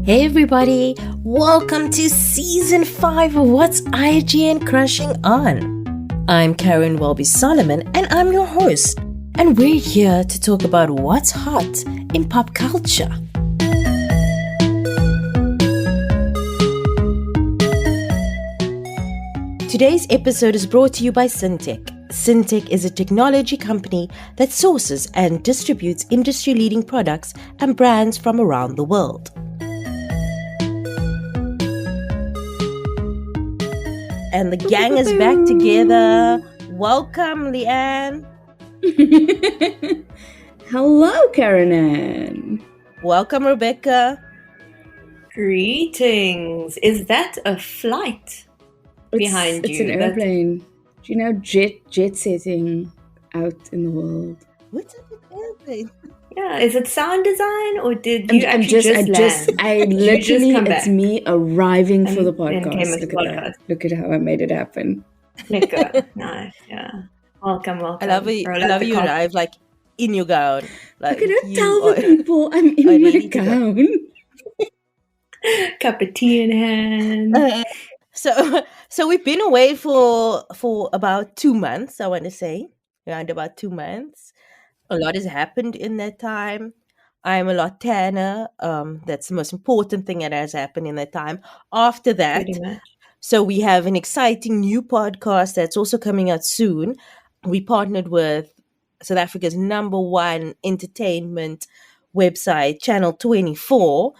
Hey everybody, welcome to season 5 of What's IGN Crushing On. I'm Karen Welby Solomon and I'm your host, and we're here to talk about what's hot in pop culture. Today's episode is brought to you by Syntech. Syntech is a technology company that sources and distributes industry-leading products and brands from around the world. And the gang is back together. Welcome, Leanne. Hello, Karen Ann. Welcome, Rebecca. Greetings. Is that a flight behind you? It's an airplane. Do you know jet setting out in the world? What's up with airplane? Yeah, is it sound design or did you land? I literally, it's me arriving for the podcast. Look at that. Look at how I made it happen. Nice, yeah. Welcome. I love you arrive like in your gown. Like, look at her, tell the people I'm in my gown. Cup of tea in hand. So we've been away for about 2 months, I want to say. Around about 2 months. A lot has happened in that time. I'm a lot tanner. That's the most important thing that has happened in that time. After that, so we have an exciting new podcast that's also coming out soon. We partnered with South Africa's #1 entertainment website, Channel 24,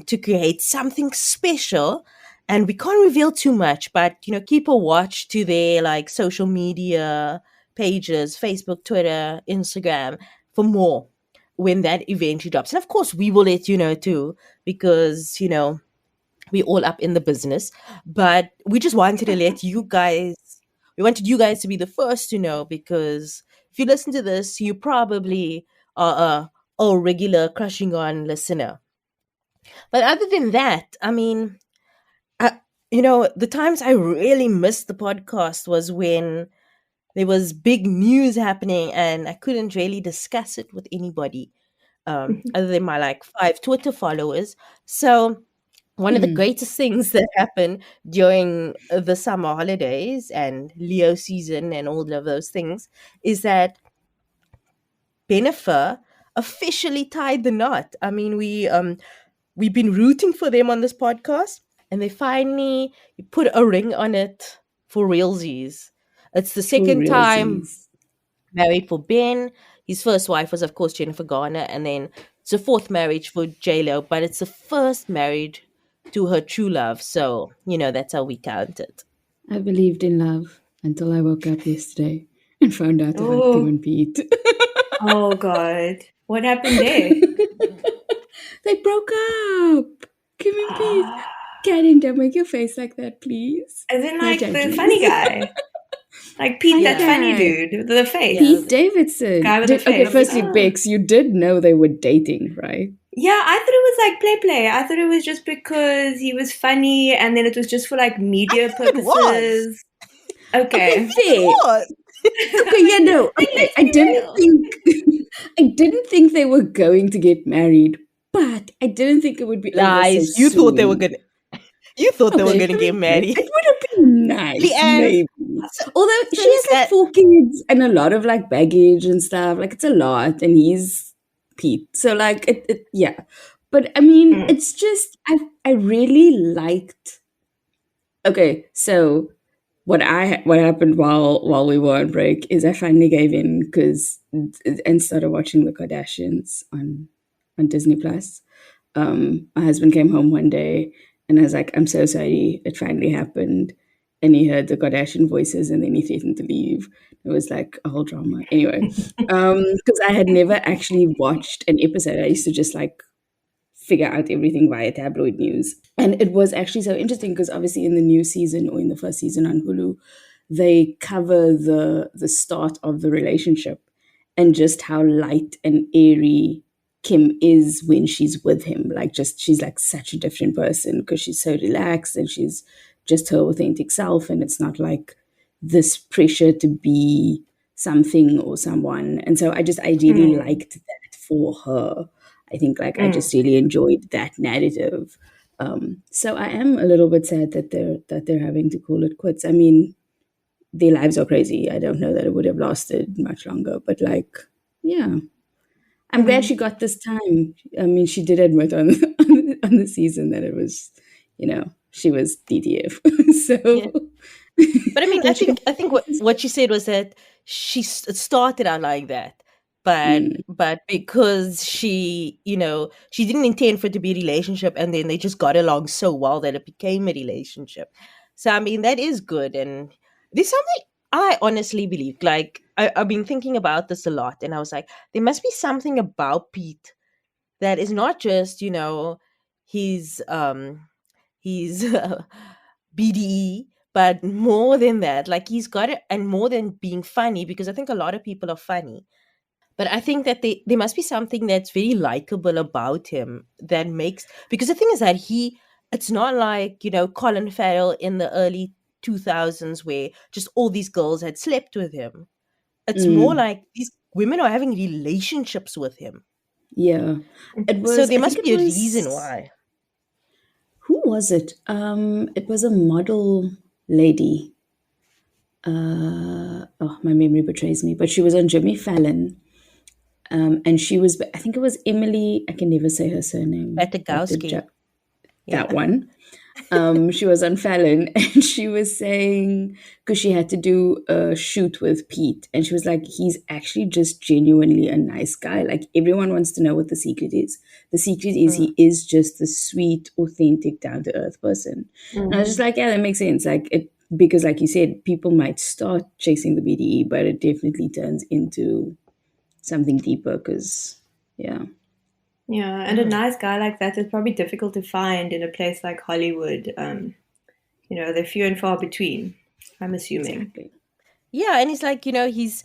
to create something special. And we can't reveal too much, but keep a watch to their like social media pages, Facebook, Twitter, Instagram, for more when that eventually drops. And of course, we will let you know too, because, we're all up in the business. But we just wanted to let you guys, we wanted you guys to be the first to know, because if you listen to this, you probably are a regular Crushing On listener. But other than that, I mean, the times I really missed the podcast was when there was big news happening and I couldn't really discuss it with anybody other than my 5 Twitter followers. So one of the greatest things that happened during the summer holidays and Leo season and all of those things is that Bennifer officially tied the knot. I mean, we've been rooting for them on this podcast, and they finally put a ring on it for realsies. It's the second time married for Ben. His first wife was, of course, Jennifer Garner, and then it's a 4th marriage for J-Lo, but it's the first marriage to her true love. So, that's how we count it. I believed in love until I woke up yesterday and found out about Kim and Pete. Oh, God. What happened there? They broke up. Kim and Pete. Karen, don't make your face like that, please. As in, the funny guy. Like Pete, that funny dude with the face. Pete Davidson. Guy with the face. Okay, firstly, Bex, you did know they were dating, right? Yeah, I thought it was play. I thought it was just because he was funny, and then it was just for media purposes. Okay. Fair. Okay, yeah, no. Okay, I didn't think they were going to get married, but I didn't think it would be lies. You thought they were gonna. You thought they were going to get married. It would have been nice, maybe. Although she has 4 kids and a lot of baggage and stuff. It's a lot, and he's Pete. So yeah. But I mean, it's just I really liked. Okay, so what happened while we were on break is I finally gave in and started watching the Kardashians on Disney Plus. My husband came home one day. And I was like, I'm so sorry, it finally happened. And he heard the Kardashian voices and then he threatened to leave. It was a whole drama. Anyway, because I had never actually watched an episode. I used to just figure out everything via tabloid news. And it was actually so interesting because obviously in the new season or in the first season on Hulu, they cover the start of the relationship and just how light and airy Kim is when she's with him. She's such a different person because she's so relaxed and she's just her authentic self. And it's not this pressure to be something or someone. And so I really liked that for her. I think like I Mm. just really enjoyed that narrative. So I am a little bit sad that they're having to call it quits. I mean, their lives are crazy. I don't know that it would have lasted much longer, but like, yeah, I'm glad Mm. she got this time. I mean, she did admit on on the season that it was, she was DTF. Yeah. So But I mean, I glad she got think I think what she said was that it started out like that, but because she didn't intend for it to be a relationship, and then they just got along so well that it became a relationship. So I mean, that is good, and there's something I honestly believe. Like I've been thinking about this a lot, and I was like, there must be something about Pete that is not just he's BDE, but more than that, like he's got it, and more than being funny, because I think a lot of people are funny. But I think that there must be something that's very likable about him that makes, because the thing is that it's not like, Colin Farrell in the early 2000s where just all these girls had slept with him. It's more mm, like these women are having relationships with him. yeah. It So was, there I think must it be a reason was, why. who was it? It was a model lady. Oh, my memory betrays me, but she was on Jimmy Fallon. And she was, I think it was Emily, I can never say her surname, Dr. Pettigowski. That Yeah. one. She was on Fallon and she was saying, because she had to do a shoot with Pete, and she was like, he's actually just genuinely a nice guy. Like, everyone wants to know what the secret is. The secret is Mm. he is just the sweet, authentic, down to earth person. And I was just Mm. like, yeah, that makes sense. Like, because, like you said, people might start chasing the BDE, but it definitely turns into something deeper because, yeah. Yeah, and a Mm. nice guy like that is probably difficult to find in a place like Hollywood. They're few and far between, I'm assuming. Exactly. Yeah, and he's like, he's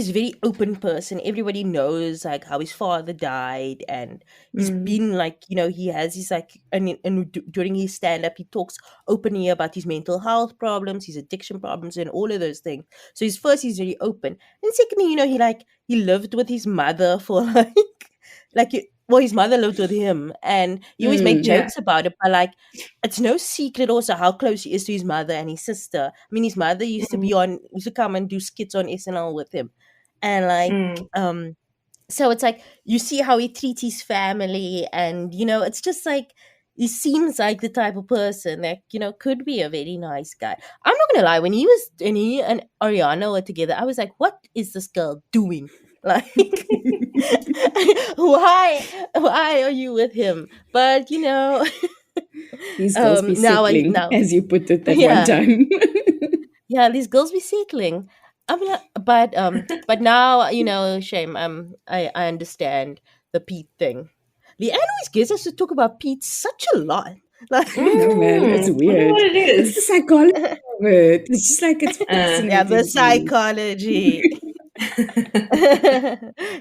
a very open person. Everybody knows like how his father died, and he's Mm. been like, he has his like, and during his stand up, he talks openly about his mental health problems, his addiction problems, and all of those things. So he's very open, and secondly, he lived with his mother for well, his mother lived with him, and he always made Mm, Yeah. jokes about it, but like it's no secret also how close he is to his mother and his sister. I mean, his mother Mm. used to come and do skits on SNL with him. And like Mm. so it's like you see how he treats his family, and it's just like he seems like the type of person that, could be a very nice guy. I'm not gonna lie, when he and Ariana were together, I was like, what is this girl doing? Like why are you with him? But these girls be settling, now, as you put it that one yeah, time. yeah, these girls be settling. I'm like, but now, shame. I understand the Pete thing. Leanne always gets us to talk about Pete such a lot. Like, I know, man. It's I wonder weird. what it It's the is. psychology of it. It's just like it's yeah, the fascinating to me. psychology.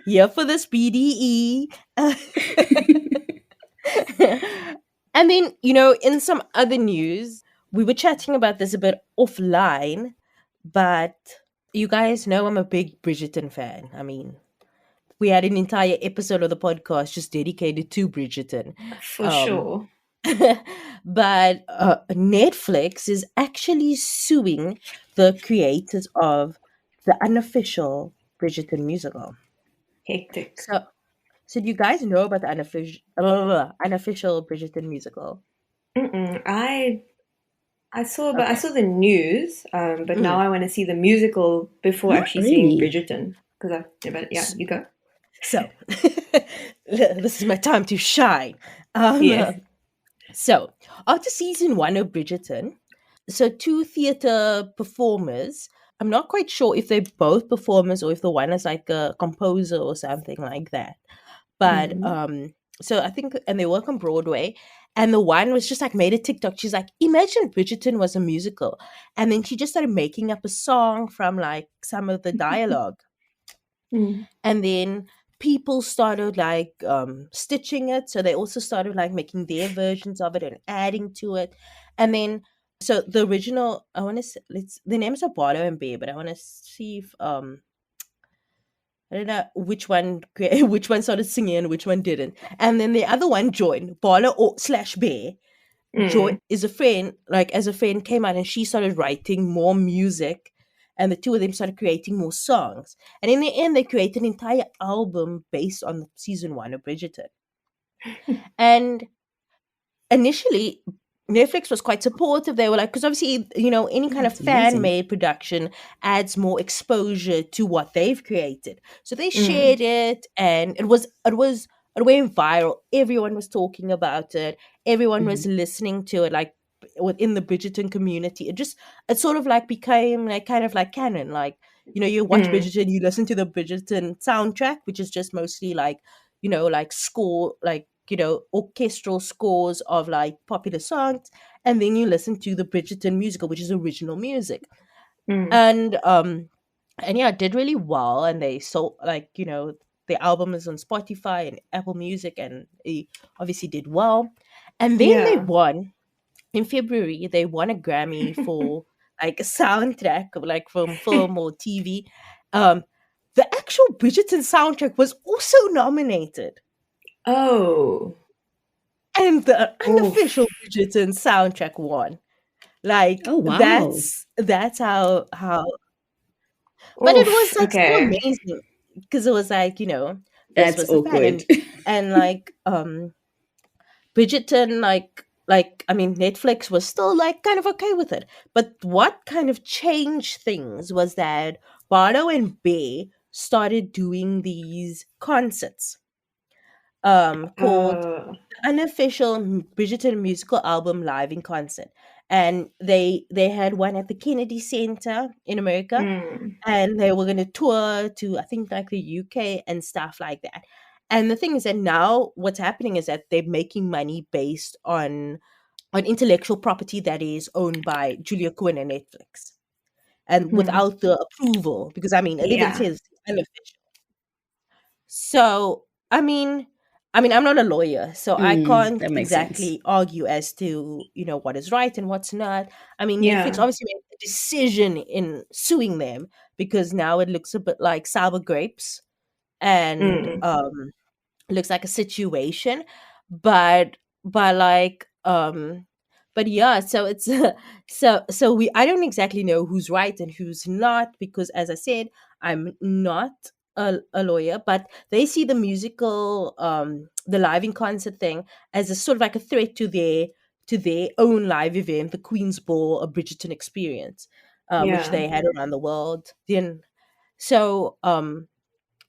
Here for this BDE. And then, in some other news, we were chatting about this a bit offline, but you guys know I'm a big Bridgerton fan. I mean, we had an entire episode of the podcast just dedicated to Bridgerton. For Um, sure. but Netflix is actually suing the creators of the unofficial Bridgerton musical. Hectic. So do you guys know about the unofficial Bridgerton musical? Mm-mm. I Okay. saw the news, but now Mm. I want to see the musical before Not actually seeing really. Bridgerton. Because but yeah, S- you go. So this is my time to shine. Um, Yes. so after season one of Bridgerton, so two theater performers. I'm not quite sure if they're both performers or if the one is like a composer or something like that. But Mm. so I think, and they work on Broadway. And the one was just like made a TikTok. She's like, imagine Bridgerton was a musical. And then she just started making up a song from like some of the dialogue. Mm. And then people started like stitching it. So they also started like making their versions of it and adding to it. And then so the original, I want to, let's, the names are Bardo and Bear, but I want to see if I don't know which one which one started singing and which one didn't. And then the other one joined. Bala or slash Bear Mm. is a friend, like as a friend came out and she started writing more music and the two of them started creating more songs. And in the end they created an entire album based on season one of Bridgerton. And initially Netflix was quite supportive. They were like, because obviously, any kind of That's fan amazing. made production adds more exposure to what they've created. So they Mm. shared it, and it went viral. Everyone was talking about it. Everyone was Mhm. listening to it, like within the Bridgerton community. It sort of like became like kind of like canon. Like you watch Mm. Bridgerton, you listen to the Bridgerton soundtrack, which is just mostly like like score, like orchestral scores of like popular songs, and then you listen to the Bridgerton musical, which is original music. Mm. And yeah, it did really well, and they sold like the album is on Spotify and Apple Music, and it obviously did well. And then they Yeah. won in February. They won a Grammy for like a soundtrack, like from film or TV. Um, the actual Bridgerton soundtrack was also nominated. Oh. And the unofficial Oof. Bridgerton soundtrack won. Like Oh wow. that's how but it was Oof. like so Okay. amazing because it was like, this That's was the fan, awkward. and like Bridgerton, like I mean Netflix was still like kind of okay with it. But what kind of changed things was that Bardo and Bay started doing these concerts called Uh. Unofficial Bridgerton Musical Album Live in Concert. And they had one at the Kennedy Center in America, Mm. and they were going to tour to I think like the UK and stuff like that. And the thing is that now what's happening is that they're making money based on intellectual property that is owned by Julia Quinn and Netflix, and Mm. without the approval, because I mean it even Yeah. says unofficial. So, I mean, I'm not a lawyer, so I can't That makes sense. exactly argue as to, what is right and what's not. I mean, Netflix Yeah. obviously made a decision in suing them because now it looks a bit like sour grapes, and Mm. looks like a situation, but like but yeah, so it's so we I don't exactly know who's right and who's not, because as I said, I'm not a lawyer, but they see the musical the live in concert thing as a sort of like a threat to their own live event, the Queen's Ball, a Bridgerton experience, which Yeah. they had around the world. Then so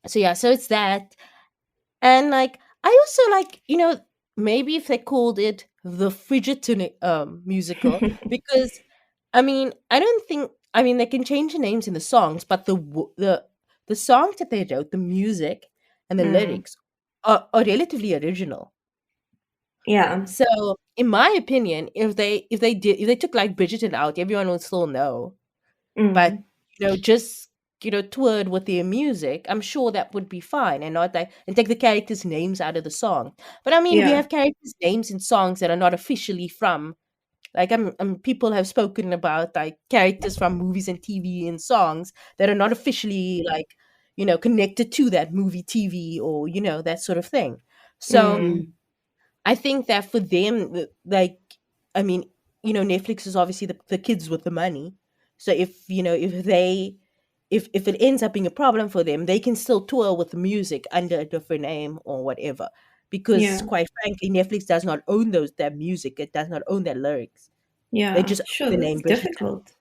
so yeah, so it's that. And like I also like, maybe if they called it the Bridgerton musical, because I don't think, they can change the names in the songs, but the songs that they wrote, the music and the Mm. lyrics are relatively original. Yeah. So in my opinion, if they took like Bridgerton out, everyone would still know. But Mm. just toured with their music, I'm sure that would be fine, and not like and take the characters' names out of the song. But I mean, we Yeah. have characters' names in songs that are not officially from, like, people have spoken about like characters from movies and TV and songs that are not officially like connected to that movie, TV, or that sort of thing. So Mm. Mm. I think that for them, like, I mean, Netflix is obviously the kids with the money. So if it ends up being a problem for them, they can still tour with the music under a different name or whatever. Because Yeah. quite frankly, Netflix does not own that music. It does not own their lyrics. They Yeah. just own Sure. the That's name Bridgerton. difficult.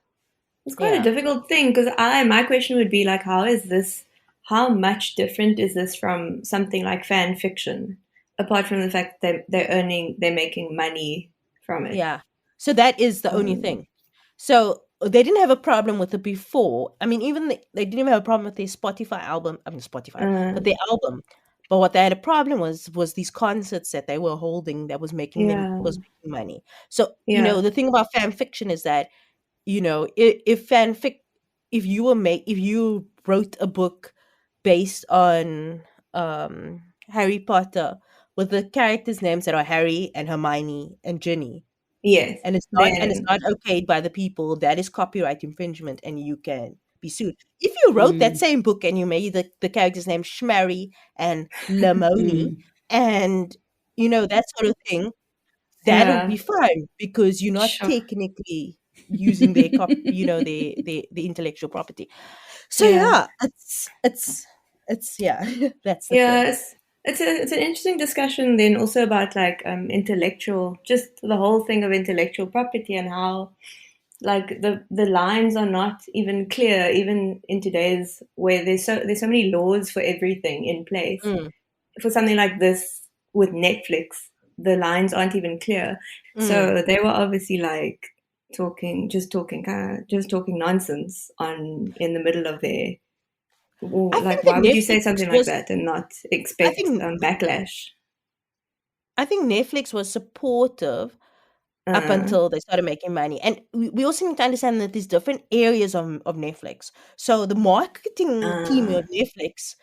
It's quite a Yeah. difficult thing because my question would be like, how much different is this from something like fan fiction, apart from the fact that they're making money from it. Yeah. So that is the only Um, thing. So they didn't have a problem with it before. I mean, even they didn't even have a problem with their Spotify album. I mean, Spotify, uh, but their album. But what they had a problem was these concerts that they were holding that was making them yeah, was making money. So yeah, the thing about fan fiction is that if fanfic, if you wrote a book based on Harry Potter with the characters' names that are Harry and Hermione and Ginny, yes. and it's not Then okayed by the people, that is copyright infringement, and you can be sued. If you wrote that Mm, same book and you made the character's name Shmary and Lamoni mm, and that sort of thing, that'll be Yeah, fine because you're not sure. technically using their the intellectual property. So Yeah. yeah, it's yeah, that's the thing. Yeah, it's an interesting discussion then also about like intellectual, just the whole thing of intellectual property and how like the lines are not even clear even in today's where there's so many laws for everything in place. Mm, For something like this with Netflix, the lines aren't even clear. mm. So they were obviously like just talking nonsense on in the middle of their I like, think why that would you say Netflix something like was. that and not I expect think backlash? I think Netflix was supportive up Uh, until they started making money. And we also need to understand that there's different areas of Netflix. So the marketing team uh, of Netflix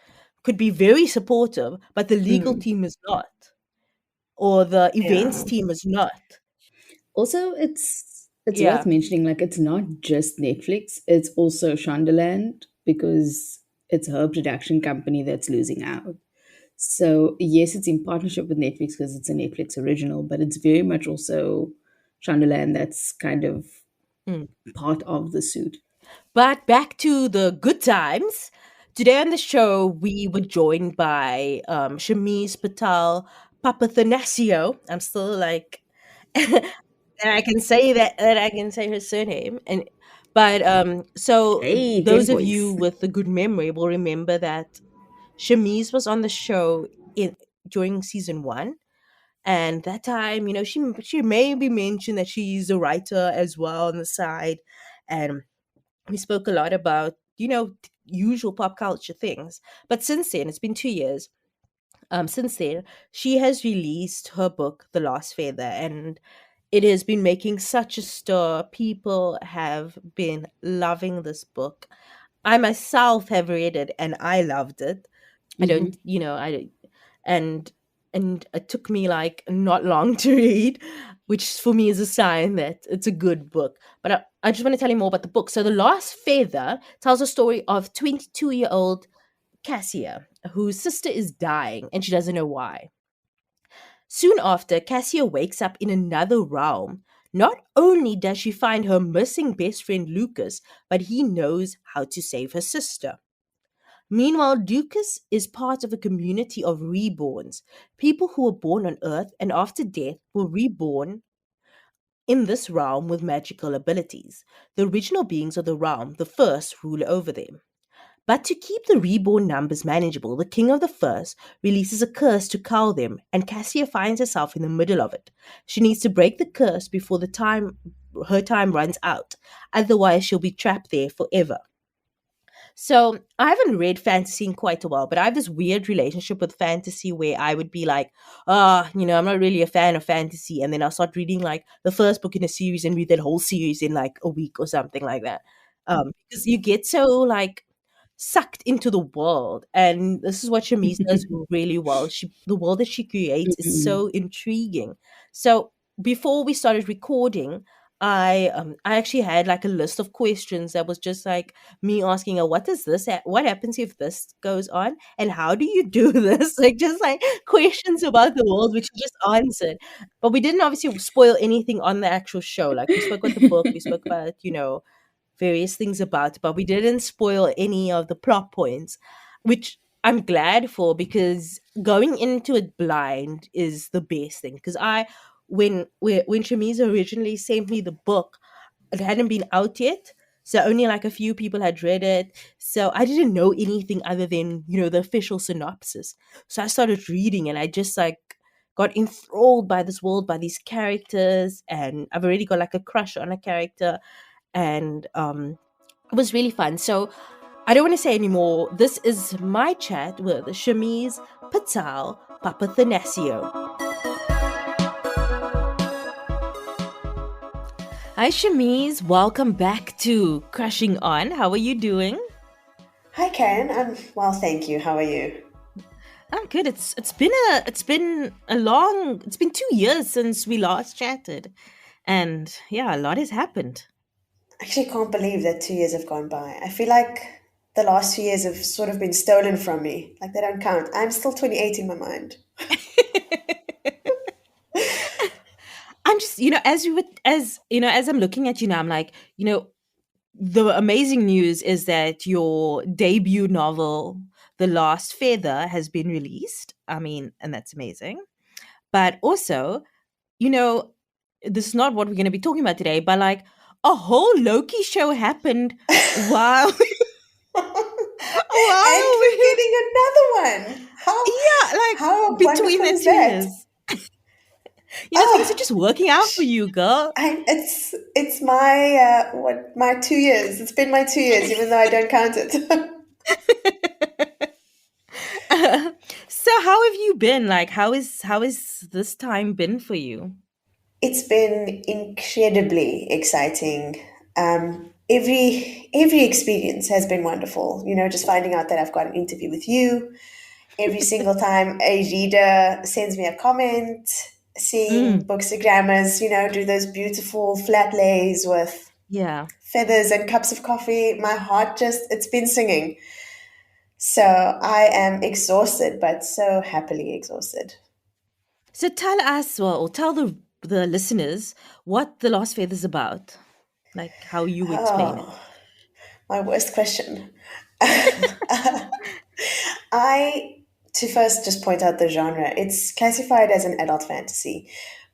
could be very supportive, but the legal mm, team is not, or the events yeah, team is not. Also, it's worth Yeah. mentioning, like, it's not just Netflix, it's also Shondaland, because it's her production company that's losing out. So yes, it's in partnership with Netflix because it's a Netflix original, but it's very much also Shondaland that's kind of Mm. part of the suit. But back to the good times. Today on the show, we were joined by Shameez Patel Papathanasiou. I'm still like, and I can say that I can say her surname. So Hey, 10 those of you points. with a good memory will remember that Shameez was on the show in during season 1. And that time, she maybe mentioned that she's a writer as well on the side. And we spoke a lot about usual pop culture things. But since then, it's been 2 years. Since then, she has released her book, The Last Feather, and it has been making such a stir. People have been loving this book. I myself have read it and I loved it. I don't, Hmm. I and and it took me like not long to read, which for me is a sign that it's a good book. But I just want to tell you more about the book. So the Last Feather tells a story of 22-year-old Cassia, whose sister is dying and she doesn't know why. Soon after, Cassia wakes up in another realm. Not only does she find her missing best friend Lucas, but he knows how to save her sister. Meanwhile, Lucas is part of a community of reborns, people who were born on Earth and after death were reborn in this realm with magical abilities. The original beings of the realm, the first, rule over them. But to keep the reborn numbers manageable, the king of the first releases a curse to cow them, and Cassia finds herself in the middle of it. She needs to break the curse before her time runs out, otherwise she'll be trapped there forever. So I haven't read fantasy in quite a while, but I have this weird relationship with fantasy where I would be like, I'm not really a fan of fantasy, and then I'll start reading like the first book in a series and read that whole series in like a week or something like that. Because you get so like sucked into the world, and this is what Shamise does really well. The world that she creates is so intriguing. So before we started recording, I actually had like a list of questions that was just like me asking her, what does what happens if this goes on, and how do you do this? Like just like questions about the world which she just answered. But we didn't obviously spoil anything on the actual show. Like we spoke about the book, we spoke about various things about it, but we didn't spoil any of the plot points, which I'm glad for, because going into it blind is the best thing. Because when Shamiza originally sent me the book, it hadn't been out yet. So only like a few people had read it. So I didn't know anything other than, the official synopsis. So I started reading and I just like got enthralled by this world, by these characters, and I've already got like a crush on a character, and it was really fun. So I don't want to say anymore. This is my chat with Shameez Patel Papathanasiou. Hi, Shameez. Welcome back to Crushing On. How are you doing? Hi, Karen. I'm well, thank you. How are you? I'm good. It's been 2 years since we last chatted, and yeah, a lot has happened. actually can't believe that 2 years have gone by. I feel like the last 2 years have sort of been stolen from me. Like they don't count. I'm still 28 in my mind. I'm just, as I'm looking at you now, I'm like, the amazing news is that your debut novel, The Last Feather, has been released. I mean, and that's amazing. But also, you know, this is not what we're going to be talking about today, but like a whole Loki show happened while And while we're getting another one. yeah, like How between wonderful the is two that? years. Things are Oh, just working out for you, girl. it's my my 2 years. It's been my 2 years, even though I don't count it. So how have you been? Like how is this time been for you? It's been incredibly exciting. Every experience has been wonderful. Just finding out that I've got an interview with you every single time a reader sends me a comment, seeing Mm, bookstagrammers, do those beautiful flat lays with yeah. feathers and cups of coffee. My heart it's been singing. So I am exhausted, but so happily exhausted. So tell us, well, or tell the listeners what The Lost Faith is about. Like how you explain it. Oh, my worst question. I to first just point out the genre. It's classified as an adult fantasy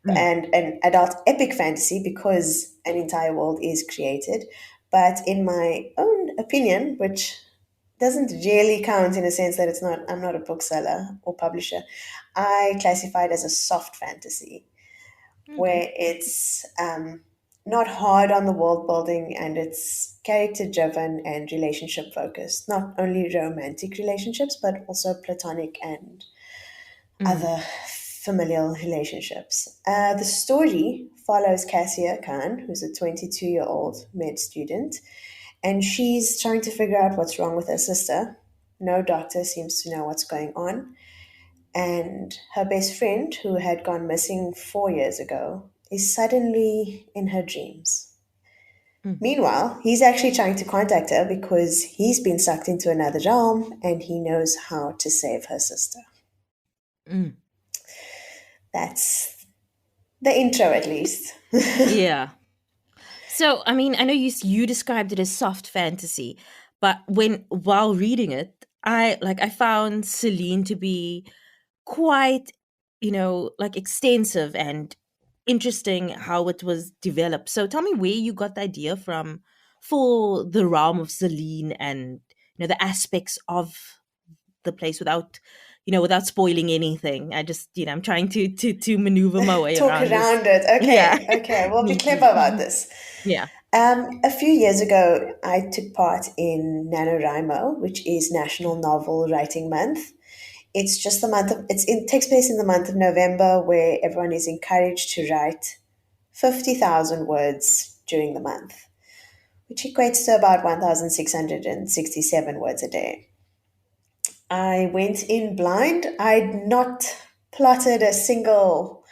Mm, and an adult epic fantasy because an entire world is created. But in my own opinion, which doesn't really count in a sense that I'm not a bookseller or publisher, I classify it as a soft fantasy okay. where it's not hard on the world building and it's character driven and relationship focused. Not only romantic relationships, but also platonic and Mm, other familial relationships. The story follows Cassia Khan, who's a 22-year-old med student, and she's trying to figure out what's wrong with her sister. No doctor seems to know what's going on, and her best friend, who had gone missing 4 years ago, is suddenly in her dreams. mm, Meanwhile, he's actually trying to contact her because he's been sucked into another realm and he knows how to save her sister. mm. That's the intro, at least. Yeah. So, I mean, I know you described it as soft fantasy, but while reading it, I found Celine to be quite, like extensive and interesting how it was developed. So, tell me where you got the idea from for the realm of Celine and the aspects of the place without spoiling anything. I just, I'm trying to maneuver my way Talk around this. around it. Yeah. Okay, okay. We'll be Me clever too. about this. Yeah. A few years ago, I took part in NaNoWriMo, which is National Novel Writing Month. It's just the month of it takes place in the month of November, where everyone is encouraged to write 50,000 words during the month, which equates to about 1,667 words a day. I went in blind. I'd not plotted a single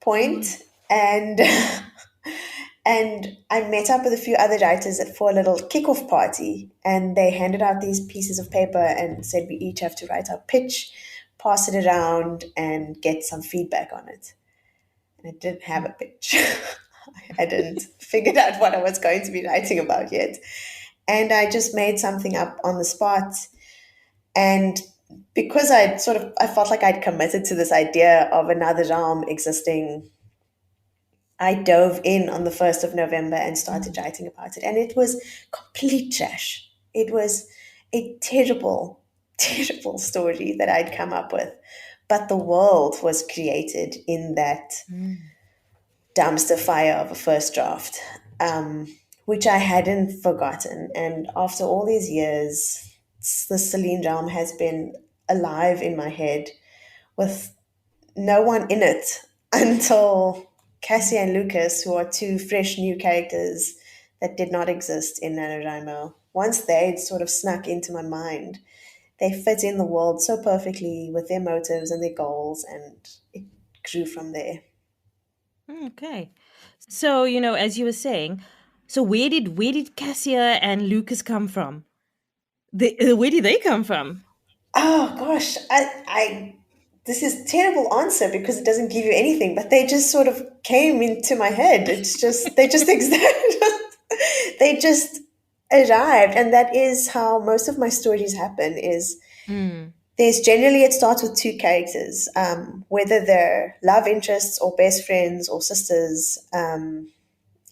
point, and and I met up with a few other writers for a little kickoff party, and they handed out these pieces of paper and said we each have to write our pitch, pass it around, and get some feedback on it. And I didn't have a pitch. I didn't figure out what I was going to be writing about yet. And I just made something up on the spot. And because I felt like I'd committed to this idea of another realm existing, I dove in on the 1st of November and started writing about it. And it was complete trash. It was a terrible, terrible story that I'd come up with. But the world was created in that Mm. dumpster fire of a first draft, which I hadn't forgotten. And after all these years, the Celine realm has been alive in my head with no one in it until Cassie and Lucas, who are two fresh new characters that did not exist in NaNoWriMo. Once they'd sort of snuck into my mind, they fit in the world so perfectly with their motives and their goals, and it grew from there. Okay. So, as you were saying, So where did Cassia and Lucas come from? Where did they come from? Oh gosh, I this is terrible answer because it doesn't give you anything, but they just sort of came into my head. It's just they just they just arrived, and that is how most of my stories happen. Is Mm, there's generally it starts with two characters, whether they're love interests or best friends or sisters.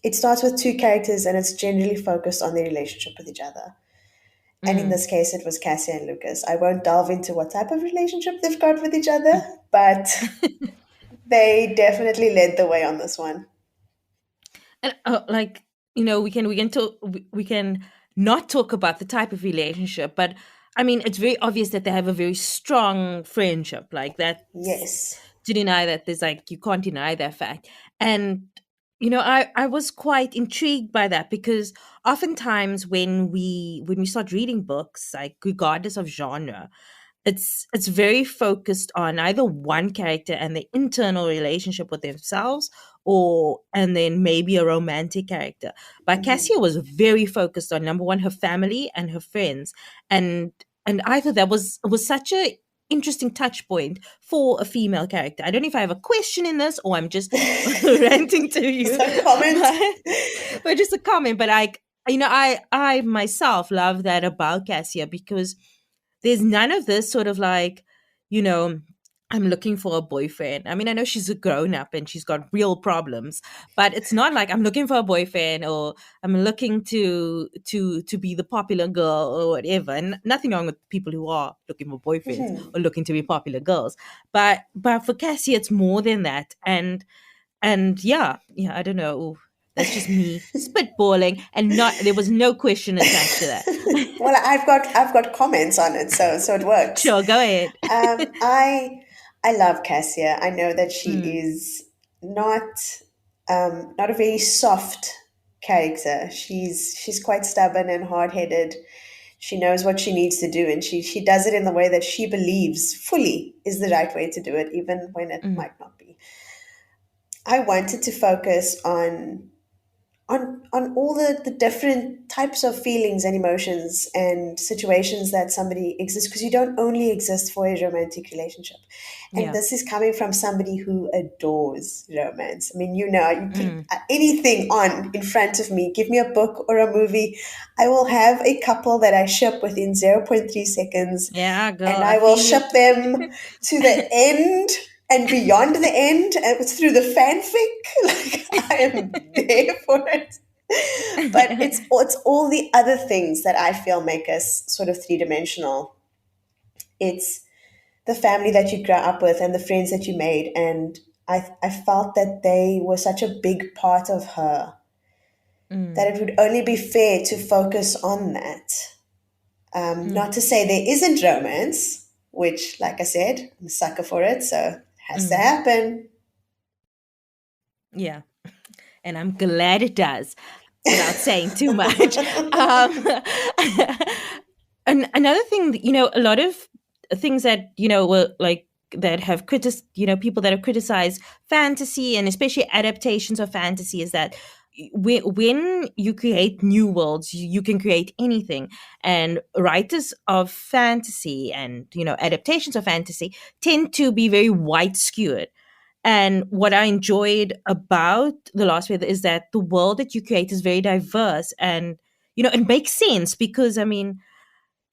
It starts with two characters, and it's generally focused on their relationship with each other. And in mm. this case, it was Cassie and Lucas. I won't delve into what type of relationship they've got with each other, but they definitely led the way on this one. And like, we can talk, we can not talk about the type of relationship, but I mean, it's very obvious that they have a very strong friendship. Like that, Yes. to deny that, there's like, you can't deny that fact. And I was quite intrigued by that, because oftentimes when we start reading books, like regardless of genre, it's very focused on either one character and the internal relationship with themselves, or and then maybe a romantic character. But Hmm. Cassia was very focused on, number one, her family and her friends. And I thought that was such a interesting touch point for a female character. I don't know if I have a question in this, or I'm just ranting to you, So comment. but just a comment. But I myself love that about Cassia, because there's none of this sort of like, you know, I'm looking for a boyfriend. I mean, I know she's a grown up and she's got real problems, but it's not like I'm looking for a boyfriend, or I'm looking to be the popular girl or whatever. And nothing wrong with people who are looking for boyfriends Mhm. or looking to be popular girls. But for Cassie, it's more than that. And yeah, I don't know. Ooh, that's just me spitballing, and not there was no question attached to that. Well, I've got comments on it, so it works. Sure, go ahead. I love Cassia. I know that she Mm, is not a very soft character. She's quite stubborn and hard headed. She knows what she needs to do, and she does it in the way that she believes fully is the right way to do it, even when it mm, might not be. I wanted to focus on all the different types of feelings and emotions and situations that somebody exists, because you don't only exist for a romantic relationship. And yeah. this is coming from somebody who adores romance. I mean, you put Mm. anything on in front of me, give me a book or a movie, I will have a couple that I ship within zero point 0.3 seconds, Yeah, girl, and I I will feel you. ship them to the end and beyond the end, and through the fanfic. Like, I am there for it. But it's all the other things that I feel make us sort of three-dimensional. It's the family that you grew up with and the friends that you made, and I felt that they were such a big part of her that Mm, it would only be fair to focus on that. mm, Not to say there isn't romance, which, like I said, I'm a sucker for it, so it has to mm. happen. Yeah, and I'm glad it does, without saying too much. Um, and another thing, a lot of things that were like that have people that have criticized fantasy, and especially adaptations of fantasy, is that when you create new worlds, you can create anything. And writers of fantasy and adaptations of fantasy tend to be very white skewed. And what I enjoyed about The Last Feather is that the world that you create is very diverse, and it makes sense, because I mean,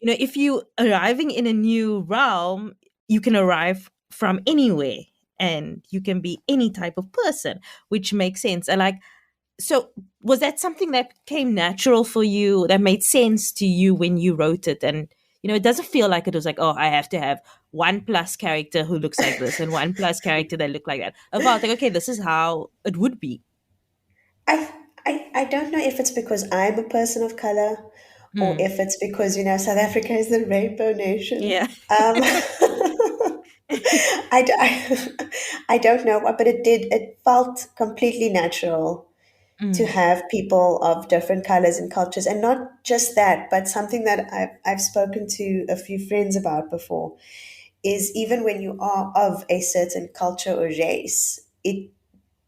if you arriving in a new realm, you can arrive from anywhere, and you can be any type of person, which makes sense. And like, so was that something that came natural for you, that made sense to you when you wrote it? And it doesn't feel like it was like, oh, I have to have one plus character who looks like this and one plus character that look like that. I felt like, okay, this is how it would be. I, I don't know if it's because I'm a person of color or Hmm. if it's because, South Africa is the rainbow nation. Yeah. I don't know, but it felt completely natural to Mm, have people of different colors and cultures. And not just that, but something that I've spoken to a few friends about before is even when you are of a certain culture or race, it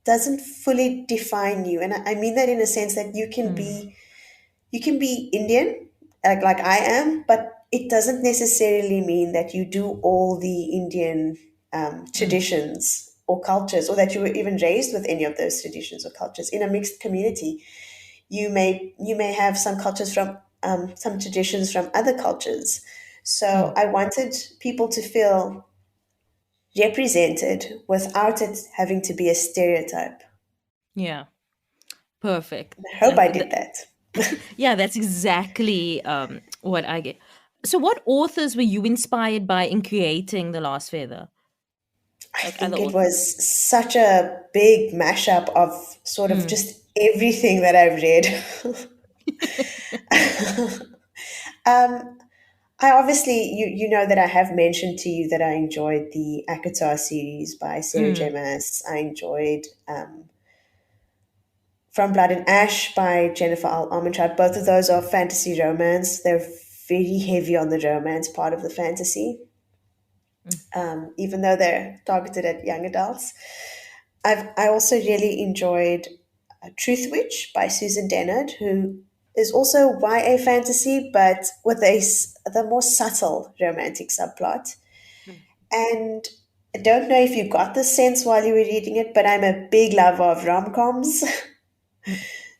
doesn't fully define you. And I mean that in a sense that you can be Indian, like I am, but it doesn't necessarily mean that you do all the Indian traditions or cultures, or that you were even raised with any of those traditions or cultures. In a mixed community, you may have some cultures from some traditions from other cultures. So I wanted people to feel represented without it having to be a stereotype. Yeah. Perfect. I hope I did that. Yeah, that's exactly what I get. So, what authors were you inspired by in creating The Last Feather? I Like other think it authors? was such a big mashup of sort of just everything that I've read. I obviously, you know that I have mentioned to you that I enjoyed the Akatar series by Sarah J. Maas. I enjoyed From Blood and Ash by Jennifer L. Armentrout. Both of those are fantasy romance. They're very heavy on the romance part of the fantasy, even though they're targeted at young adults. I also really enjoyed Truth Witch by Susan Dennard, who is also YA fantasy, but with the more subtle romantic subplot. And I don't know if you got this sense while you were reading it, but I'm a big lover of rom-coms.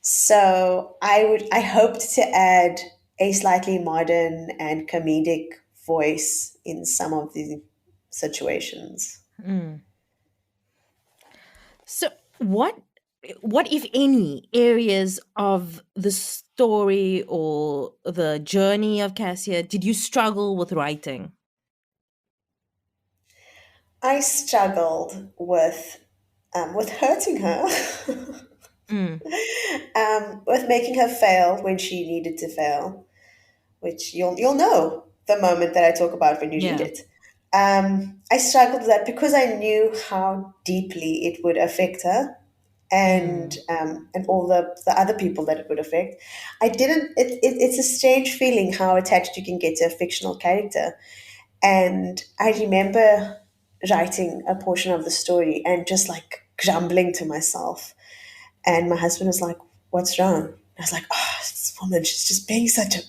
So I hoped to add a slightly modern and comedic voice in some of the situations. So, what if any areas of the story or the journey of Cassia did you struggle with writing? I struggled with hurting her, with making her fail when she needed to fail, which you'll know the moment that I talk about when you read Yeah. it. I struggled with that because I knew how deeply it would affect her, and all the other people that it would affect. I didn't. It's a strange feeling how attached you can get to a fictional character, and I remember writing a portion of the story and just like grumbling to myself. And my husband was like, "What's wrong?" I was like, "Oh, this woman, she's just being such a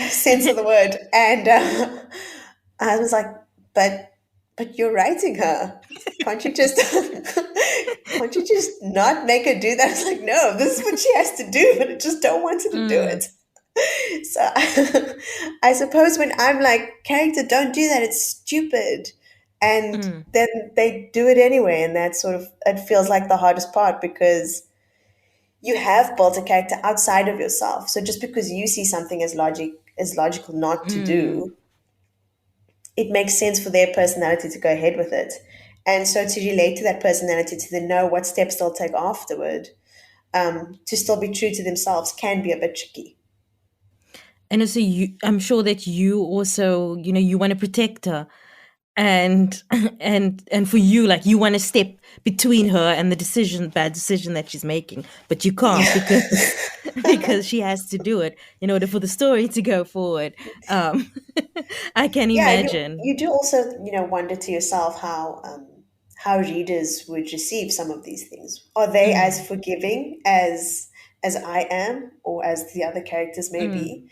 sense of the word." And I was like, but you're writing her. Can't you just can't you just not make her do that?" I was like, "No, this is what she has to do, but I just don't want her to do it." So I suppose when I'm like, "Character, don't do that, it's stupid." And then they do it anyway, and that's sort of, it feels like the hardest part, because you have built a character outside of yourself. So just because you see something as logical not to do, it makes sense for their personality to go ahead with it. And so to relate to that personality, to then know what steps they'll take afterward, to still be true to themselves, can be a bit tricky. And also, I'm sure that you also, you want to protect her, and and for you, like, you want to step between her and the bad decision that she's making, but you can't, Yeah. because because she has to do it in order for the story to go forward. um I can Yeah, imagine. you do also, wonder to yourself how readers would receive some of these things. Are they as forgiving as I am, or as the other characters may be?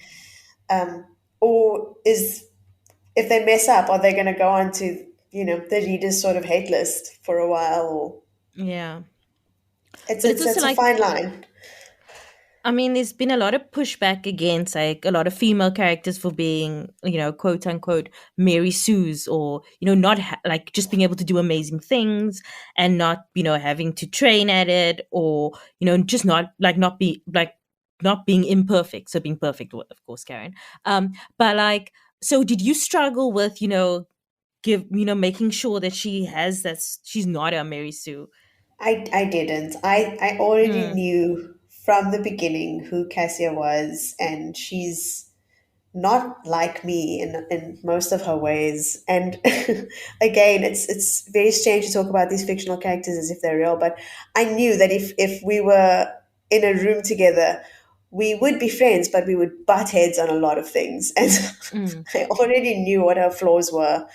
Or is if they mess up, are they going to go on to, the reader's sort of hate list for a while? Or Yeah, it's but it's it's also it's a like, fine line. I mean, there's been a lot of pushback against, like, a lot of female characters for being, quote unquote, Mary Sue's, or, not like just being able to do amazing things, and not, having to train at it, or, just not being imperfect. So being perfect, of course, Karen. But like, so did you struggle with, making sure that she's not a Mary Sue? I didn't. I already knew from the beginning who Cassia was, and she's not like me in most of her ways. And again, it's very strange to talk about these fictional characters as if they're real, but I knew that if we were in a room together, we would be friends, but we would butt heads on a lot of things. And I already knew what her flaws were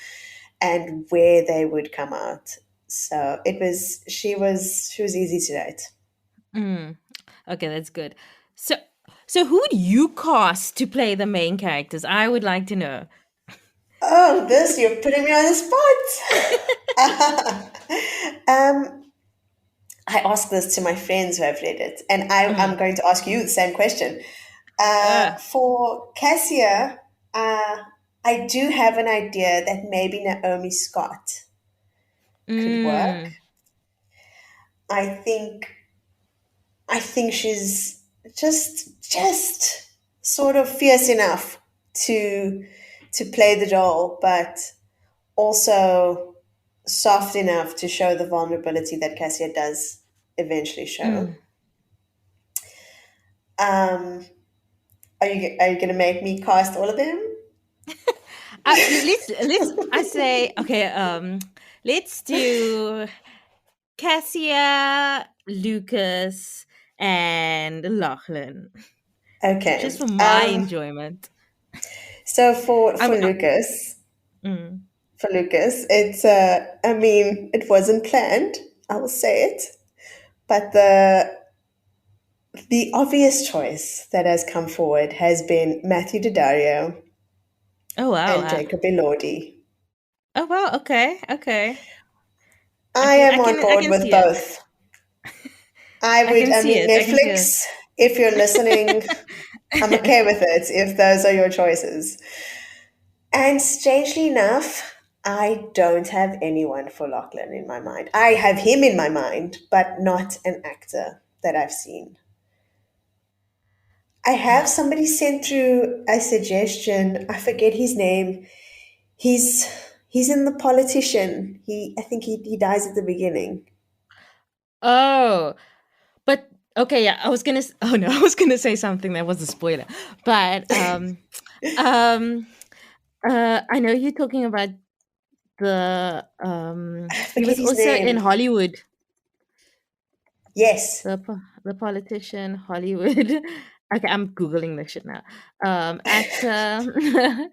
and where they would come out. So she was easy to date. Mm. Okay, that's good. So, so who would you cast to play the main characters? I would like to know. Oh, this, you're putting me on the spot. I asked this to my friends who have read it, and I'm Mm. going to ask you the same question. Uh, For Cassia, I do have an idea that maybe Naomi Scott could work. mm, I think I think she's just sort of fierce enough to to play the role, but also soft enough to show the vulnerability that Cassia does eventually show. mm. Um, are you going to make me cast all of them? Let's I say okay. Let's do Cassia, Lucas, and Lachlan, just Okay. for my enjoyment. So for I'm. for Lucas, Mm, for Lucas, it's I mean, it wasn't planned. I will say it, but the obvious choice that has come forward has been Matthew Daddario oh wow. and Jacob Elordi. Oh wow. Okay. Okay. I am on I board can with see it. both. I I would, can I see mean, it. I can see it. Netflix, if you're listening, I'm okay with it if those are your choices. And strangely enough, I don't have anyone for Lachlan in my mind. I have him in my mind, but not an actor that I've seen. I have somebody sent through a suggestion. I forget his name. He's he's in The Politician. I think he dies at the beginning. Oh, but okay, yeah. Oh no, I was gonna say something that was a spoiler. But um, I know you're talking about the I he forget was his also in name. Hollywood. Yes. The politician Hollywood. Okay, I'm googling this shit now. Actor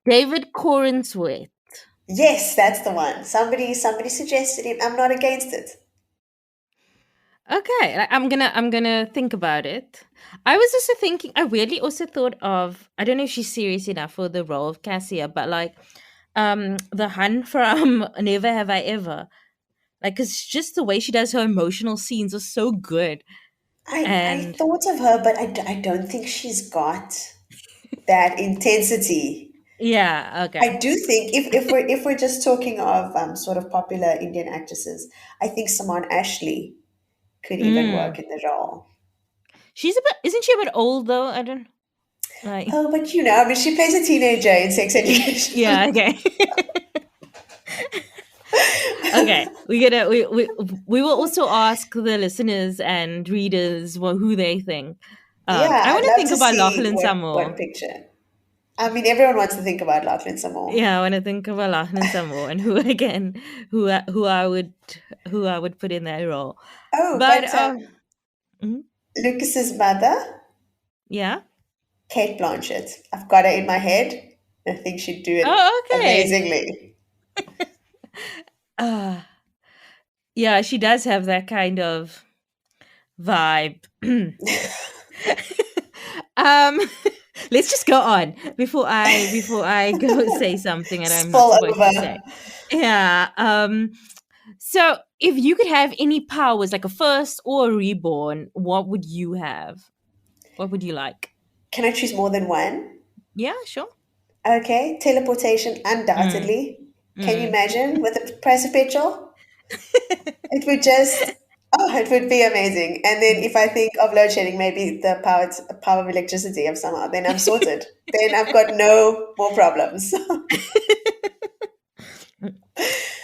David Corenswet. Yes, that's the one. Somebody suggested him. I'm not against it. Okay, I'm gonna think about it. I was also thinking. I weirdly also thought of. I don't know if she's serious enough for the role of Cassia, but like, the Hun from Never Have I Ever. Like, cause just the way she does her emotional scenes was so good. I And thought of her, but I don't think she's got that intensity. yeah, okay. I do think if we're just talking of sort of popular Indian actresses, I think Saman Ashley could even Mm. work in the role. She's a bit. Isn't she a bit old though? I don't like. Oh, but I mean, she plays a teenager in Sex Yeah. Education. Okay. Okay, we will also ask the listeners and readers who they think. Yeah, I I'd want to love think to about see Lachlan some what more. picture. I mean, everyone wants to think about Lachlan some more. Yeah, I want to think about Lachlan some more, and who again, who I would put in that role. Oh, But but mhm, Lucas's mother, yeah. Kate Blanchett. I've got her in my head. I think she'd do it Oh, okay. amazingly. Uh, yeah, she does have that kind of vibe. um, let's just go on before I go say something that I'm not Spill supposed to say. over. Yeah. So if you could have any powers, like a first or a reborn, what would you have? What would you like? Can I choose more than one? Yeah, sure. Okay, teleportation, Mm, undoubtedly. Can you mm. imagine with the price of petrol? It would just, oh, it would be amazing. And then if I think of load shedding, maybe the power of electricity of somehow, then I'm sorted. Then I've got no more problems.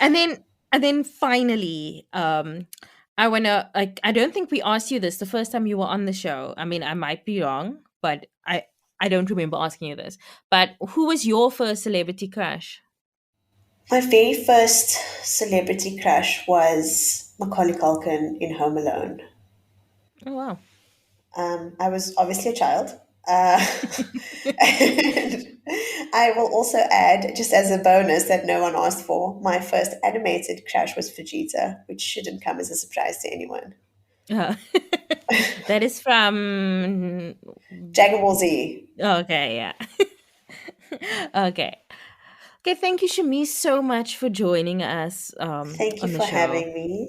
and then and then finally, I wanna like I don't think we asked you this the first time you were on the show. I mean, I might be wrong, but I don't remember asking you this. But who was your first celebrity crush? My very first celebrity crush was Macaulay Culkin in Home Alone. Oh wow. I was obviously a child. Uh, and I will also add, just as a bonus that no one asked for, my first animated crush was Vegeta, which shouldn't come as a surprise to anyone. Uh, that is from. Dragon Ball Z. Okay, yeah. Okay. Okay, thank you, Shameez, so much for joining us Thank you on the for show. having me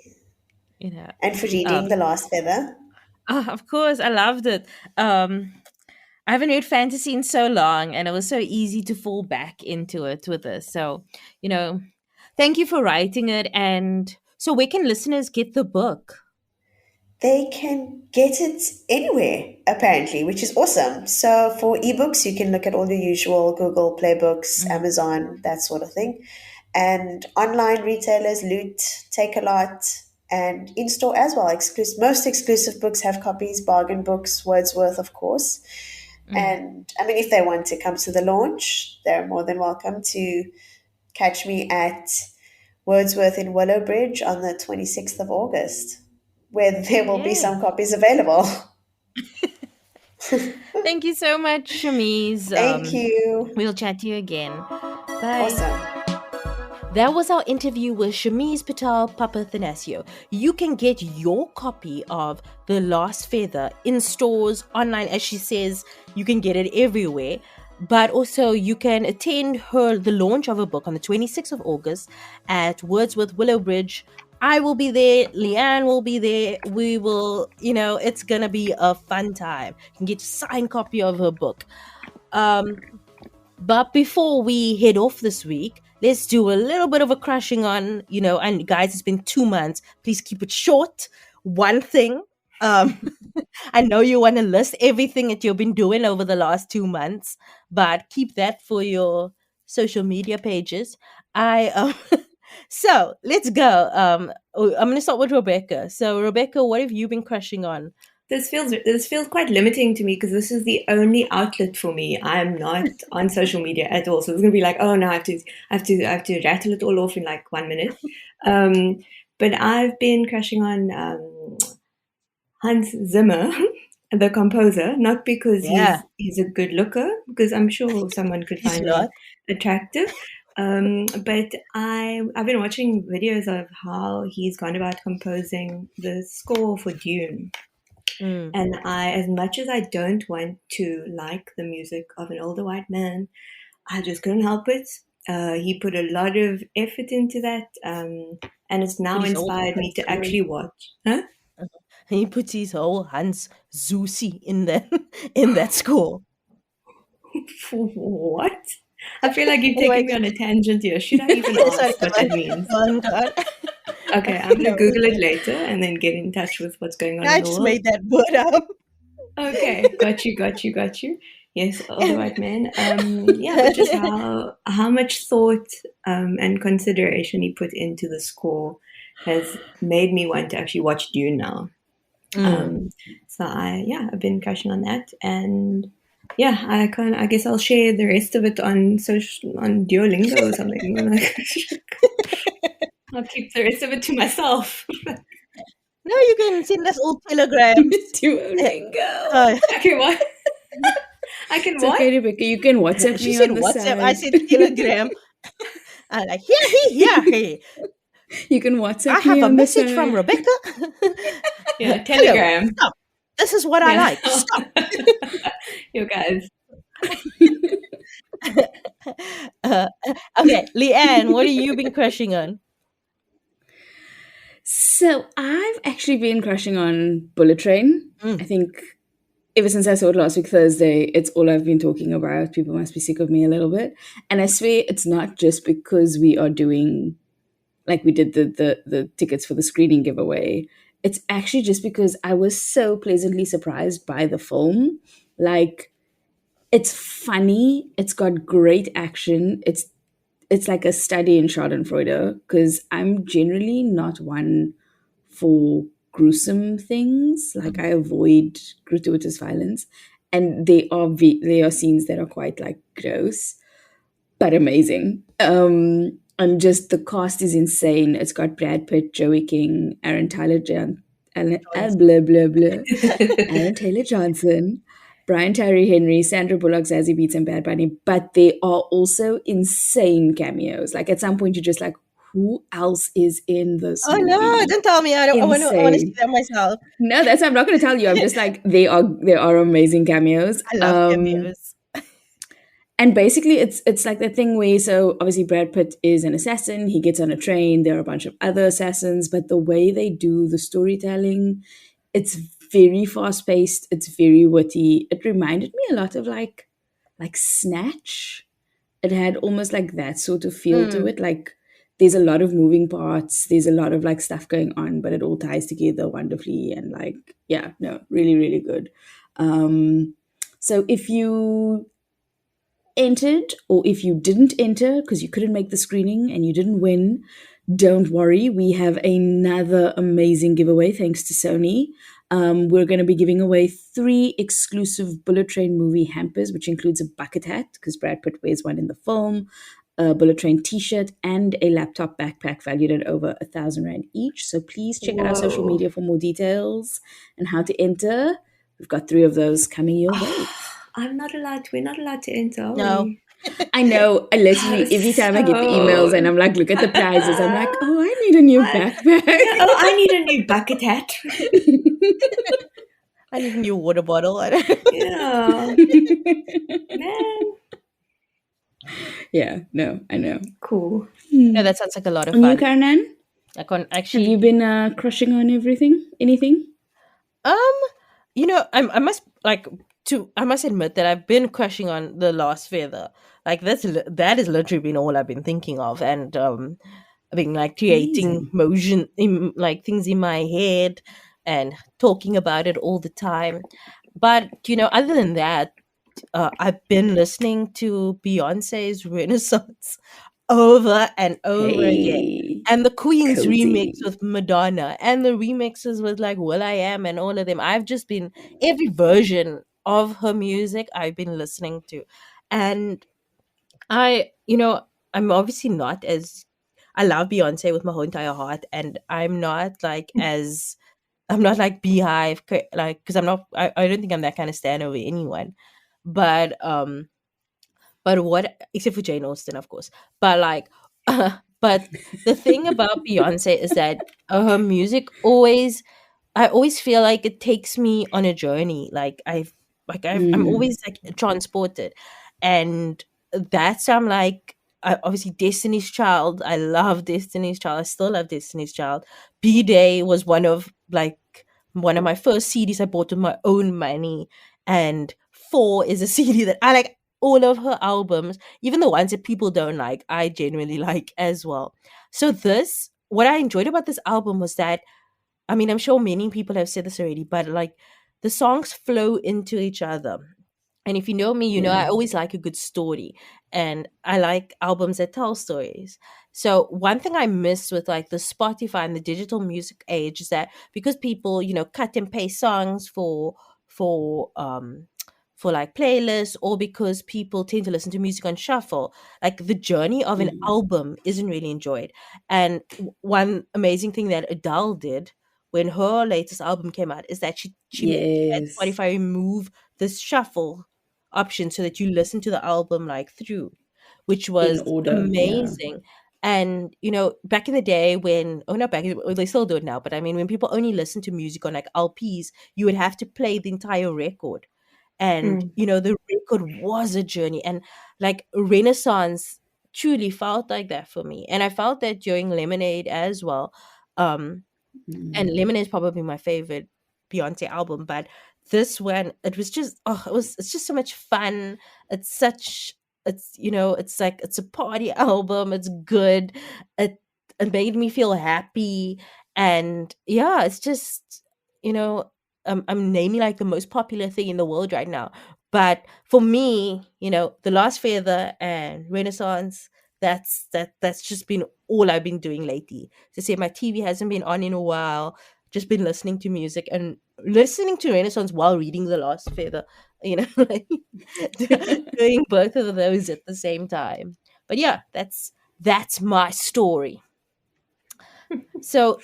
You know, and for reading The Last Feather. of course, I loved it. I haven't read fantasy in so long, and it was so easy to fall back into it with this. So, thank you for writing it. And so, where can listeners get the book? They can get it anywhere, apparently, which is awesome. So for ebooks, you can look at all the usual Google Play Books, Amazon, that sort of thing. And online retailers, Loot, Take a Lot, and in-store as well. Most exclusive books have copies, bargain books, Wordsworth, of course. And I mean, if they want to come to the launch, they're more than welcome to catch me at Wordsworth in Willowbridge on the 26th of August, where there will be some copies available. Thank you so much, Shameez. Thank you. We'll chat to you again. Bye. Awesome. That was our interview with Shameez Patel Papathanasiou. You can get your copy of The Last Feather in stores, online, as she says. You can get it everywhere. But also you can attend the launch of her book on the 26th of August at Wordsworth Willowbridge. I will be there. Leanne will be there. We will, it's going to be a fun time. You can get a signed copy of her book. But before we head off this week, let's do a little bit of a crushing on, and guys, it's been 2 months. Please keep it short. One thing. I know you want to list everything that you've been doing over the last 2 months, but keep that for your social media pages. So let's go. I'm going to start with Rebecca. So Rebecca, what have you been crushing on? This feels quite limiting to me because this is the only outlet for me. I'm not on social media at all, so it's gonna be like, oh no, I have to rattle it all off in like 1 minute. But I've been crushing on Hans Zimmer, the composer, not because he's a good looker, because I'm sure someone could find him attractive. But I've been watching videos of how he's gone about composing the score for Dune. And as much as I don't want to like the music of an older white man, I just couldn't help it. He put a lot of effort into that, and it's now inspired me to actually watch. Huh? He puts his whole Hans Zusi in that score. What? I feel like you're taking me on a tangent here. Should I even ask what that means? Okay, I'm going to Google it later and then get in touch with what's going on in the world. I just made that word up. Okay, got you. Yes, older white man. But just how much thought and consideration he put into the score has made me want to actually watch Dune now. So I've been crushing on that, and I guess I'll share the rest of it on Duolingo or something. I'll keep the rest of it to myself. No, you can send us all telegrams. Duolingo. Okay, what? I can It's what? okay, Rebecca. You can WhatsApp She me said on the WhatsApp. side. I said telegram. I'm like, hey. You can WhatsApp I have me a on the message side. from Rebecca. Yeah, telegram. Hello, stop. This is what I like. Stop. You guys. Okay, Leanne, what have you been crushing on? So I've actually been crushing on Bullet Train. I think ever since I saw it last week Thursday, it's all I've been talking about. People must be sick of me a little bit. And I swear it's not just because we are doing, like we did the tickets for the screening giveaway. It's actually just because I was so pleasantly surprised by the film. Like, it's funny. It's got great action. It's like a study in Schadenfreude, because I'm generally not one for gruesome things. Like, I avoid gratuitous violence, and they are scenes that are quite like gross, but amazing. And just the cast is insane. It's got Brad Pitt, Joey King, Aaron Taylor Johnson. Brian Tyree Henry, Sandra Bullock, Zazie Beetz, and Bad Bunny, but they are also insane cameos. Like at some point, you're just like, who else is in this Oh no! movie? Don't tell me. I want to. I want to see Insane. that myself. No, that's I'm not going to tell you. I'm just like there are amazing cameos. I love cameos. And basically, it's like the thing where, so obviously Brad Pitt is an assassin. He gets on a train. There are a bunch of other assassins, but the way they do the storytelling, it's very fast paced. It's very witty. It reminded me a lot of like Snatch. It had almost like that sort of feel to it. Like there's a lot of moving parts. There's a lot of like stuff going on, but it all ties together wonderfully. And like, yeah, no, really, really good. So if you entered or if you didn't enter because you couldn't make the screening and you didn't win, don't worry. We have another amazing giveaway thanks to Sony. We're going to be giving away 3 exclusive Bullet Train movie hampers, which includes a bucket hat because Brad Pitt wears one in the film, a Bullet Train t-shirt, and a laptop backpack valued at over R1,000 each. So please check out our social media for more details and how to enter. We've got 3 of those coming your way. We're not allowed to enter, are No. we? I know. I literally every time I get the emails and I'm like, look at the prizes. I'm like, oh, I need a new backpack. Oh, I need a new bucket hat. I need a new water bottle. Yeah. Man. Yeah, no, I know. Cool. Yeah, that sounds like a lot of And fun. you, Karnan? I can't actually. Have you been crushing on anything? You know, I must I must admit that I've been crushing on The Last Feather. Like that has literally been all I've been thinking of, and I've been like creating like things in my head and talking about it all the time. But you know, other than that, I've been listening to Beyonce's Renaissance over and over again. And the Queen's remix with Madonna and the remixes with like will.i.am and all of them. I've just been every version of her music I've been listening to. And I'm obviously not as I love Beyonce with my whole entire heart, and I'm not like Beehive, like because I don't think I'm that kind of stan over anyone. But what, except for Jane Austen, of course. But like, but the thing about Beyonce is that her music I always feel like it takes me on a journey. I'm always like transported, and that's I'm like. Obviously, Destiny's Child. I love Destiny's Child. I still love Destiny's Child. B-Day was one of my first CDs I bought with my own money, and 4 is a CD that I like. All of her albums, even the ones that people don't like, I genuinely like as well. So what I enjoyed about this album was that, I mean, I'm sure many people have said this already, but like the songs flow into each other. And if you know me, you know I always like a good story, and I like albums that tell stories. So one thing I miss with like the Spotify and the digital music age is that because people, cut and paste songs for like playlists, or because people tend to listen to music on shuffle, like the journey of an album isn't really enjoyed. And one amazing thing that Adele did when her latest album came out is that she had Spotify remove this shuffle option so that you listen to the album like through, which was amazing. And back in the day when not back they still do it now, but I mean when people only listen to music on like LPs, you would have to play the entire record. And the record was a journey, and like Renaissance truly felt like that for me. And I felt that during Lemonade as well. And Lemonade is probably my favorite Beyonce album, but this one, it was just it's just so much fun. It's like it's a party album. It's good. It made me feel happy. And yeah, it's just I'm naming like the most popular thing in the world right now. But for me, The Last Feather and Renaissance, that's just been all I've been doing lately. To say my TV hasn't been on in a while, just been listening to music and listening to Renaissance while reading The Last Feather, like doing both of those at the same time. But yeah, that's my story. So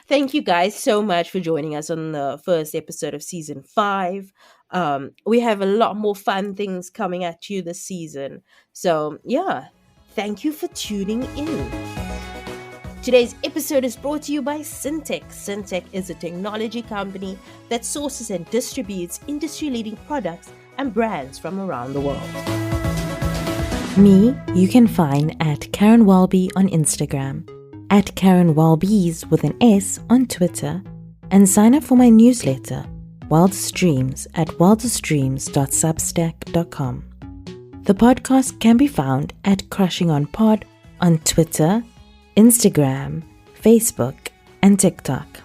thank you guys so much for joining us on the first episode of season 5. We have a lot more fun things coming at you this season. So, yeah, thank you for tuning in. Today's episode is brought to you by Syntech. Syntech is a technology company that sources and distributes industry-leading products and brands from around the world. Me, you can find at Karen Welby on Instagram, at Karen Welbys with an S on Twitter, and sign up for my newsletter, Wildest Dreams, at wildestdreams.substack.com. The podcast can be found at Crushing On Pod on Twitter, Instagram, Facebook, and TikTok.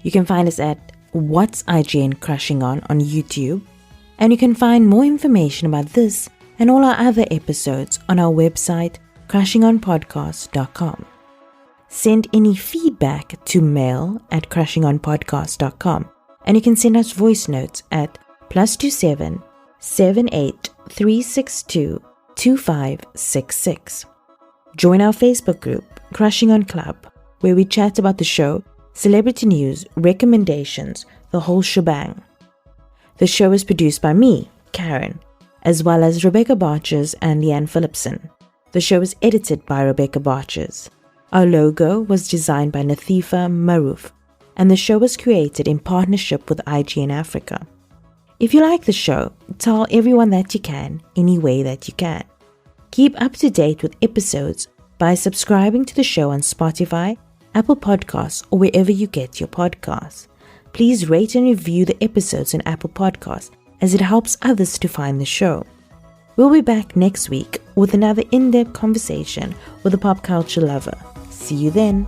You can find us at What's IGN Crushing On YouTube, and you can find more information about this and all our other episodes on our website, crushingonpodcast.com. Send any feedback to mail@crushingonpodcast.com, and you can send us voice notes at +27 78 362 2566. Join our Facebook group, Crushing On Club, where we chat about the show, celebrity news, recommendations, the whole shebang. The show is produced by me, Karen, as well as Rebecca Barches and Leanne Phillipson. The show is edited by Rebecca Barches. Our logo was designed by Nathifa Maroof, and the show was created in partnership with IGN Africa. If you like the show, tell everyone that you can, any way that you can. Keep up to date with episodes by subscribing to the show on Spotify, Apple Podcasts, or wherever you get your podcasts. Please rate and review the episodes on Apple Podcasts, as it helps others to find the show. We'll be back next week with another in-depth conversation with a pop culture lover. See you then.